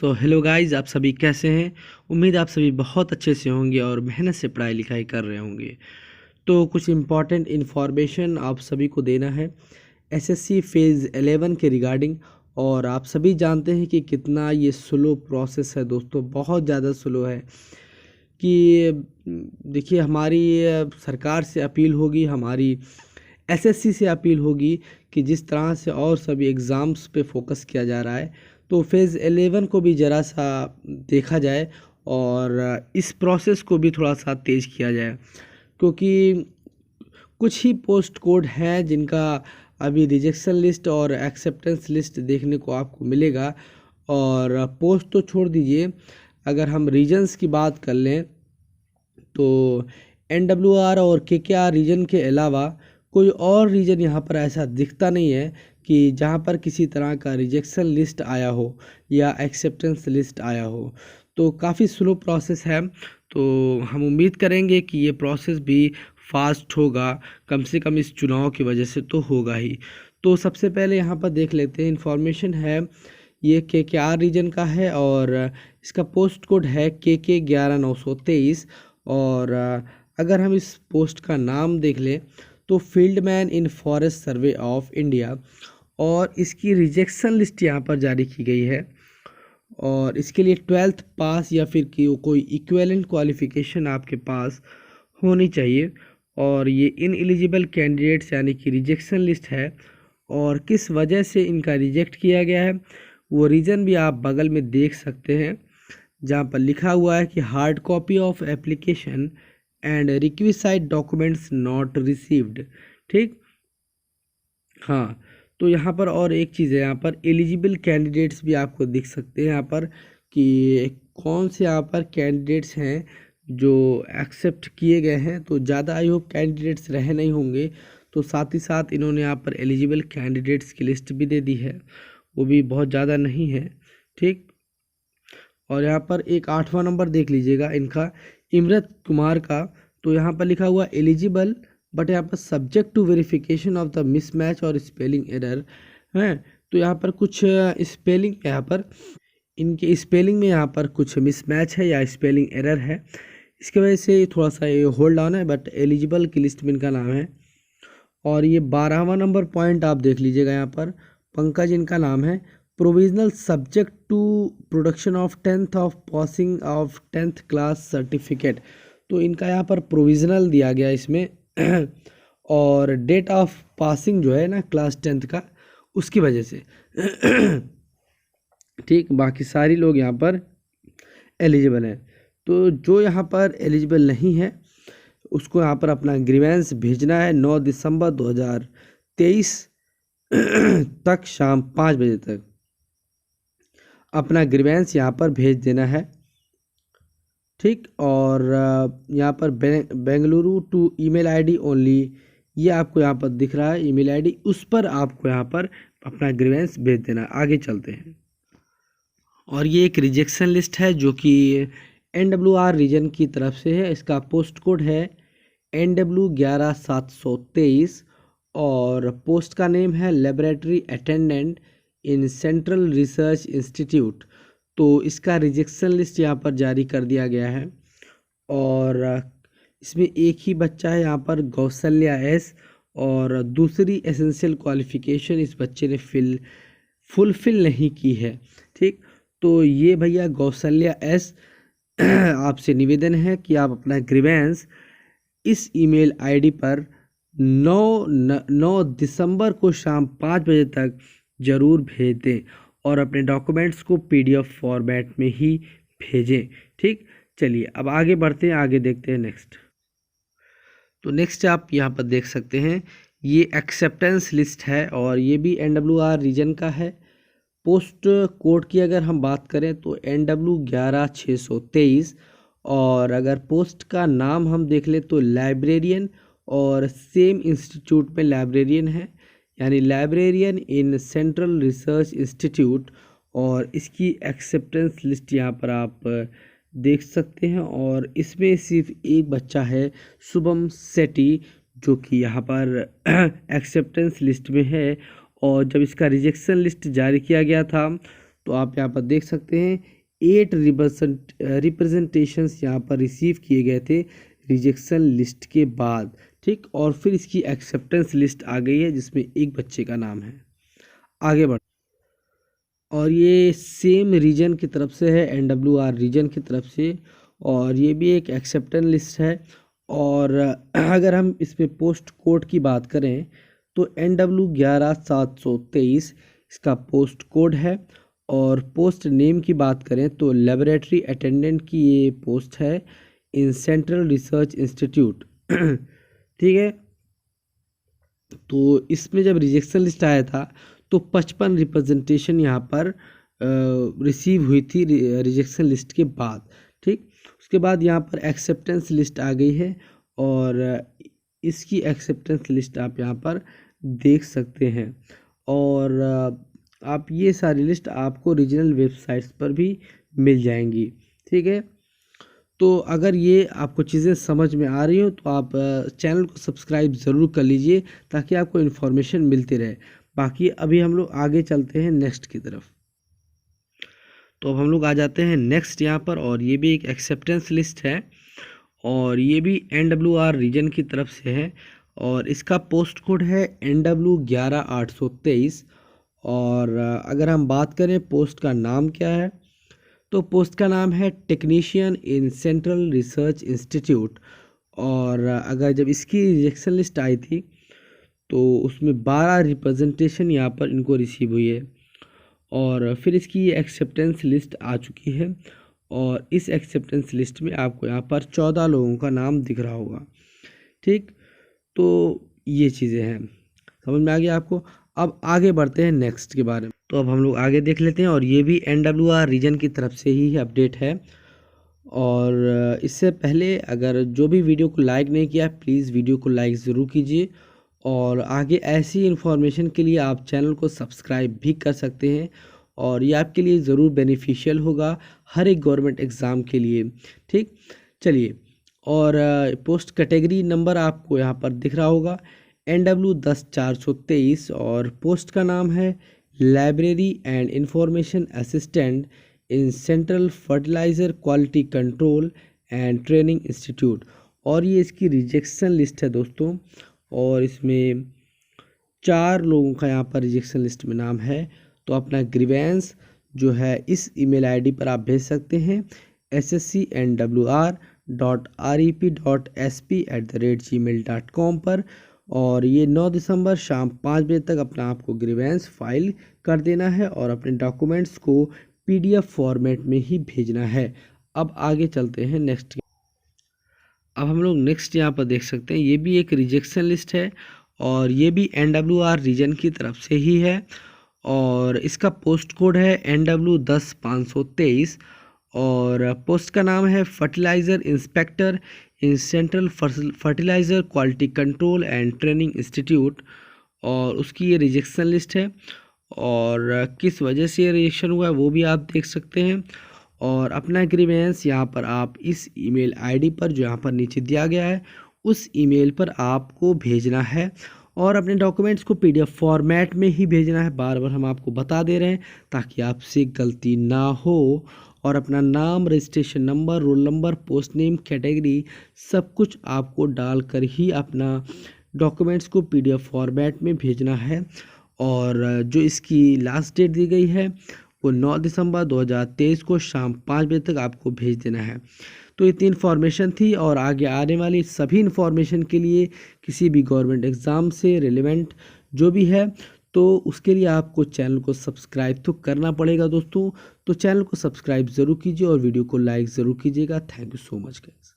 So hello guys, आप सभी कैसे हैं। उम्मीद आप सभी बहुत अच्छे से होंगे और मेहनत से पढ़ाई लिखाई कर रहे होंगे। तो कुछ इम्पॉर्टेंट इन्फॉर्मेशन आप सभी को देना है एसएससी फेज़ 11 के रिगार्डिंग। और आप सभी जानते हैं कि कितना ये स्लो प्रोसेस है दोस्तों, बहुत ज़्यादा स्लो है। कि देखिए, हमारी सरकार से अपील होगी, हमारी एसएससी से अपील होगी कि जिस तरह से और सभी एग्ज़ाम्स पे फोकस किया जा रहा है, तो फेज़ 11 को भी ज़रा सा देखा जाए और इस प्रोसेस को भी थोड़ा सा तेज़ किया जाए। क्योंकि कुछ ही पोस्ट कोड हैं जिनका अभी रिजेक्शन लिस्ट और एक्सेप्टेंस लिस्ट देखने को आपको मिलेगा। और पोस्ट तो छोड़ दीजिए, अगर हम रीजन्स की बात कर लें तो एनडब्ल्यूआर और केकेआर रीजन के अलावा कोई और रीजन यहाँ पर ऐसा दिखता नहीं है कि जहाँ पर किसी तरह का रिजेक्शन लिस्ट आया हो या एक्सेप्टेंस लिस्ट आया हो। तो काफ़ी स्लो प्रोसेस है, तो हम उम्मीद करेंगे कि ये प्रोसेस भी फास्ट होगा, कम से कम इस चुनाव की वजह से तो होगा ही। तो सबसे पहले यहाँ पर देख लेते हैं, इन्फॉर्मेशन है ये केकेआर रीजन का है और इसका पोस्ट कोड है KK 11923। और अगर हम इस पोस्ट का नाम देख लें तो field man in forest survey of India, और इसकी रिजेक्शन लिस्ट यहाँ पर जारी की गई है। और इसके लिए 12th पास या फिर कि कोई इक्विवेलेंट क्वालिफिकेशन आपके पास होनी चाहिए। और ये इन एलिजिबल कैंडिडेट्स यानी कि रिजेक्शन लिस्ट है, और किस वजह से इनका रिजेक्ट किया गया है वो रीज़न भी आप बगल में देख सकते हैं, जहाँ पर लिखा हुआ है कि hard copy of application and requisite documents not received. ठीक, हाँ। तो यहाँ पर और एक चीज़ है, यहाँ पर एलिजिबल कैंडिडेट्स भी आपको दिख सकते हैं यहाँ पर कि कौन से यहाँ पर कैंडिडेट्स हैं जो एक्सेप्ट किए गए हैं। तो ज़्यादा आई होप कैंडिडेट्स रहे नहीं होंगे, तो साथ ही साथ इन्होंने यहाँ पर एलिजिबल कैंडिडेट्स की लिस्ट भी दे दी है, वो भी बहुत ज़्यादा नहीं है। ठीक, और यहाँ पर एक 8वां नंबर देख लीजिएगा इनका, इमरत कुमार का। तो यहाँ पर लिखा हुआ एलिजिबल, बट यहाँ पर subject to verification of the mismatch और स्पेलिंग एरर है। तो यहाँ पर कुछ स्पेलिंग यहाँ पर इनके स्पेलिंग में यहाँ पर कुछ मिसमैच है या स्पेलिंग एरर है, इसकी वजह से थोड़ा सा ये होल्ड डाउन है, बट एलिजिबल की लिस्ट में इनका नाम है। और ये 12वां नंबर पॉइंट आप देख लीजिएगा, यहाँ पर पंकज इनका नाम है। Provisional subject to production of 10th of passing of 10th class certificate. तो इनका यहाँ पर प्रोविजनल दिया गया इसमें और डेट ऑफ पासिंग जो है ना क्लास 10th का, उसकी वजह से। ठीक, बाकी सारी लोग यहाँ पर एलिजिबल हैं। तो जो यहाँ पर एलिजिबल नहीं है उसको यहाँ पर अपना ग्रीवेंस भेजना है 9 दिसंबर 2023 तक, शाम 5 बजे तक अपना ग्रीवेंस यहाँ पर भेज देना है। ठीक, और यहाँ पर Bengaluru to email ID only, ये आपको यहाँ पर दिख रहा है ईमेल आईडी, उस पर आपको यहाँ पर अपना ग्रीवेंस भेज देना। आगे चलते हैं, और ये एक रिजेक्शन लिस्ट है जो कि NWR रीजन की तरफ से है। इसका पोस्ट कोड है NW 11723 और पोस्ट का नेम है laboratory attendant in central research institute. तो इसका रिजेक्शन लिस्ट यहाँ पर जारी कर दिया गया है, और इसमें एक ही बच्चा है यहाँ पर कौशल्या S, और दूसरी एसेंशियल क्वालिफिकेशन इस बच्चे ने फुलफिल नहीं की है। ठीक, तो ये भैया कौशल्या S, आपसे निवेदन है कि आप अपना ग्रीवेंस इस ईमेल आईडी पर 9 दिसंबर को शाम 5 बजे तक ज़रूर भेज दें, और अपने डॉक्यूमेंट्स को PDF फॉर्मेट में ही भेजें। ठीक, चलिए अब आगे बढ़ते हैं, आगे देखते हैं नेक्स्ट। तो नेक्स्ट आप यहाँ पर देख सकते हैं, ये एक्सेप्टेंस लिस्ट है और ये भी NWR रीजन का है। पोस्ट कोड की अगर हम बात करें तो NW 11623, और अगर पोस्ट का नाम हम देख लें तो लाइब्रेरियन, और सेम इंस्टीट्यूट में लाइब्रेरियन है, यानी librarian in central research institute. और इसकी एक्सेप्टेंस लिस्ट यहाँ पर आप देख सकते हैं, और इसमें सिर्फ एक बच्चा है शुभम सेठी, जो कि यहाँ पर एक्सेप्टेंस लिस्ट में है। और जब इसका रिजेक्शन लिस्ट जारी किया गया था तो आप यहाँ पर देख सकते हैं 8 रिप्रेजेंटेशंस यहाँ पर रिसीव किए गए थे रिजेक्शन लिस्ट के बाद, ठीक। और फिर इसकी एक्सेप्टेंस लिस्ट आ गई है जिसमें एक बच्चे का नाम है। आगे बढ़, और ये सेम रीजन की तरफ से है, NWR रीजन की तरफ से, और ये भी एक एक्सेप्टेंस लिस्ट है। और अगर हम इस पे पोस्ट कोड की बात करें तो NW11723 इसका पोस्ट कोड है। और पोस्ट नेम की बात करें तो लेबोरेटरी अटेंडेंट की ये पोस्ट है इन सेंट्रल रिसर्च इंस्टीट्यूट, ठीक है। तो इसमें जब रिजेक्शन लिस्ट आया था तो 55 रिप्रेजेंटेशन यहाँ पर रिसीव हुई थी रिजेक्शन लिस्ट के बाद, ठीक। उसके बाद यहाँ पर एक्सेप्टेंस लिस्ट आ गई है, और इसकी एक्सेप्टेंस लिस्ट आप यहाँ पर देख सकते हैं। और आप ये सारी लिस्ट आपको रीजनल वेबसाइट्स पर भी मिल जाएंगी, ठीक है। तो अगर ये आपको चीज़ें समझ में आ रही हो तो आप चैनल को सब्सक्राइब ज़रूर कर लीजिए ताकि आपको इन्फॉर्मेशन मिलती रहे। बाकी अभी हम लोग आगे चलते हैं नेक्स्ट की तरफ। तो अब हम लोग आ जाते हैं नेक्स्ट यहाँ पर, और ये भी एक एक्सेप्टेंस लिस्ट है, और ये भी NWR रीजन की तरफ से है, और इसका पोस्ट कोड है NW11823। और अगर हम बात करें पोस्ट का नाम क्या है, तो पोस्ट का नाम है technician in central research institute. और अगर जब इसकी रिजेक्शन लिस्ट आई थी तो उसमें 12 रिप्रेजेंटेशन यहाँ पर इनको रिसीव हुई है, और फिर इसकी एक्सेप्टेंस लिस्ट आ चुकी है। और इस एक्सेप्टेंस लिस्ट में आपको यहाँ पर 14 लोगों का नाम दिख रहा होगा, ठीक। तो ये चीज़ें हैं, समझ में आ गया आपको। अब आगे बढ़ते हैं नेक्स्ट के बारे में। तो अब हम लोग आगे देख लेते हैं, और ये भी NWR रीजन की तरफ से ही अपडेट है। और इससे पहले अगर जो भी वीडियो को लाइक नहीं किया प्लीज़ वीडियो को लाइक ज़रूर कीजिए, और आगे ऐसी इन्फॉर्मेशन के लिए आप चैनल को सब्सक्राइब भी कर सकते हैं, और ये आपके लिए ज़रूर बेनिफिशियल होगा हर एक गवर्नमेंट एग्ज़ाम के लिए, ठीक। चलिए, और पोस्ट कैटेगरी नंबर आपको यहाँ पर दिख रहा होगा NW10423, और पोस्ट का नाम है library and information assistant in central fertiliser quality control and training institute. और ये इसकी रिजेक्शन लिस्ट है दोस्तों, और इसमें 4 लोगों का यहाँ पर रिजेक्शन लिस्ट में नाम है। तो अपना ग्रीवेंस जो है इस ईमेल आईडी पर आप भेज सकते हैं sscnwr.rep.sp@gmail.com पर, और ये 9 दिसंबर शाम 5 बजे तक अपना आपको ग्रीवेंस फाइल कर देना है, और अपने डॉक्यूमेंट्स को PDF फॉर्मेट में ही भेजना है। अब आगे चलते हैं नेक्स्ट। अब हम लोग नेक्स्ट यहाँ पर देख सकते हैं, ये भी एक रिजेक्शन लिस्ट है, और ये भी NWR रीजन की तरफ से ही है, और इसका पोस्ट कोड है NW10523, और पोस्ट का नाम है fertiliser inspector in central fertiliser quality control and training institute. और उसकी ये रिजेक्शन लिस्ट है, और किस वजह से ये रिजेक्शन हुआ है वो भी आप देख सकते हैं। और अपना ग्रीवेंस यहाँ पर आप इस ईमेल आईडी पर जो यहाँ पर नीचे दिया गया है उस ईमेल पर आपको भेजना है, और अपने डॉक्यूमेंट्स को PDF फॉर्मेट में ही भेजना है। बार बार हम आपको बता दे रहे हैं ताकि आपसे गलती ना हो। और अपना नाम, registration number, roll number, post name, category सब कुछ आपको डालकर ही अपना डॉक्यूमेंट्स को PDF फॉर्मेट में भेजना है। और जो इसकी लास्ट डेट दी गई है वो 9 दिसंबर 2023 को शाम 5 बजे तक आपको भेज देना है। तो इतनी इन्फॉर्मेशन थी, और आगे आने वाली सभी इन्फॉर्मेशन के लिए किसी भी गवर्नमेंट एग्ज़ाम से रिलेवेंट जो भी है तो उसके लिए आपको चैनल को सब्सक्राइब तो करना पड़ेगा दोस्तों। तो चैनल को सब्सक्राइब ज़रूर कीजिए और वीडियो को लाइक ज़रूर कीजिएगा। Thank you so much guys.